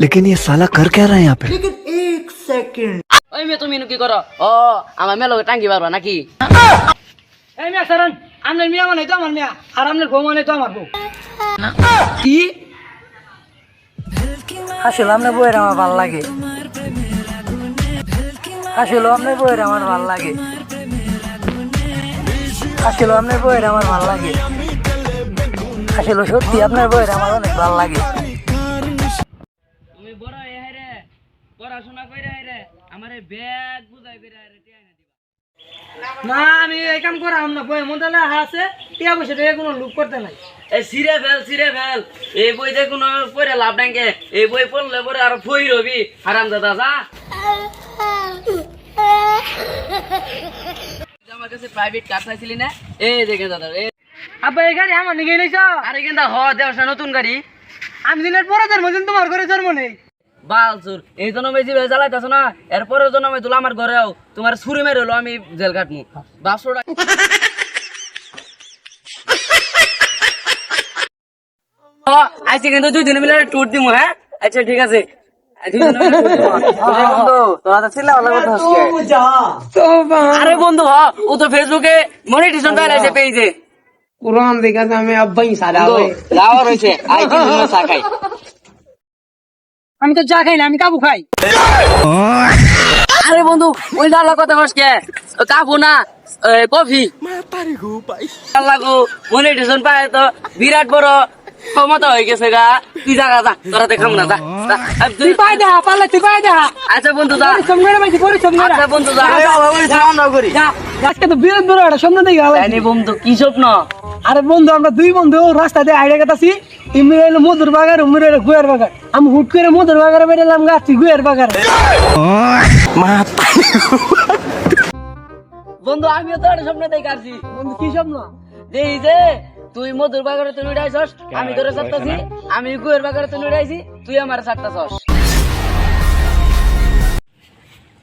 लेकिन ये साला कर क्या रहा है यहाँ पे? ওই মেয়ে তুমি কি করো? ও আমার মেয়ে লোকে টাঙ্গি পারবা নাকি? এই মিয়া সারান আপনার মিয়া মানে তো আমার মিয়া আর আপনার বউ মানে তো আমার বউ কি? আসলে আপনার বউয়ের আমার ভালো লাগে আসলে আপনার বউয়ের আমার ভালো লাগে আসলে আপনার বউয়ের আমার ভালো লাগে আসলে সত্যি আপনার বউয়ের আমার অনেক ভালো লাগে তুমি বড় এ হাইরে পড়াশোনা কইরা হাইরে আমারে ব্যাগ বুঝাই কইরা হাইরে টিয়া না দিবা। না আমি এই কাম করাম না বই মন্দালে আছে টিয়া বসে টিয়া কোনো লুক করতে নাই এই সিরে ফেল এই বই যে কোনো পড়ে লাভ নাই কে এই বই পড়লে পরে আর ফই রবি হারামজাদা যা আমার কাছে প্রাইভেট কার চাইছিলি না এই দেখে দাদা এই আব্বা এই গাড়ি আমার নিয়ে নিছ আরে কিন্তু হ দেওয়া নতুন গাড়ি আমি দিনের পরে জন্মদিন তোমার ঘরে জন্ম নেই বালচুর এই জন্মে যে জ্বালাইতেছ না এরপরের জন্মে তুলা আমার ঘরেও তোমার ছুরি মেরে হলো আমি জেল কাটমু 500 টাকা আজকে কিন্তু 2 দিন মিলে ট্যুর দিমু হ্যাঁ আচ্ছা ঠিক আছে আরে বন্ধু হ ও তো ফেসবুকে মনিটাইজেশন চালাইছে পেজে কুরআন দেখা আমি আব্বাই সারা যাওয়ার হয়েছে আই কি চা খাই আমি তো চা খাই না আমি কাবু খাই আরে বন্ধু ওই ডালা কথা বসকে কাবু না কফি লাগো মনিটাইজেশন পায় তো বিরাট বড় ক্ষমতা হয়ে গেছে গা তুই যা যা তোরা দেখাম না যা তুই পাই দেখা পারলে তুই পাই দেখা আচ্ছা বন্ধু যা পরিশ্রম করে ভাই পরিশ্রম করে আচ্ছা বন্ধু যা যা আজকে তো বিরাট বড় একটা স্বপ্ন দেখি তাইনি বন্ধু কি স্বপ্ন আরে বন্ধু আমরা দুই বন্ধু রাস্তা দিয়ে আইডা কাটাছি তুমি হইলো মধুর বাগার উমির হইলো গুয়ের বাগার আমি হুট করে মধুর বাগারে বেরোলাম গা তুই গুয়ের বাগারে বন্ধু আমিও তো একটা স্বপ্ন দেখে আসছি বন্ধু কি স্বপ্ন এই যে তুই মধুর বাগারে তুই উড়াইছস আমি তোরে চাটতাছি আমি গুয়ের বাগারে তুই উড়াইছি তুই আমার চাটতাছস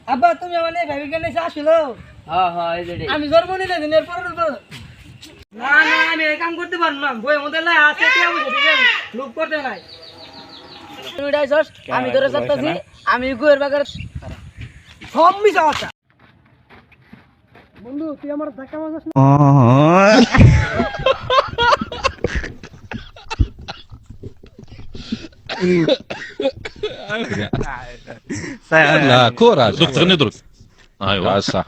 আব্বা তুমি আমার ভাবি কেন আসলো হ্যাঁ হ্যাঁ এই যে আমি জন্ম নিলে দিনের পর না না আমি এই কাম করতে পারবো না বই মধ্যে লাই আছে কি আমি লুক করতে নাই তুই উড়াইছস আমি তোরে চাটতাছি আমি গুয়ের বাগারে সব মিশা কথা বন্ধু তুই আমার ধাক্কা মারছিস لا كورة دكتور ندرك ايوه صح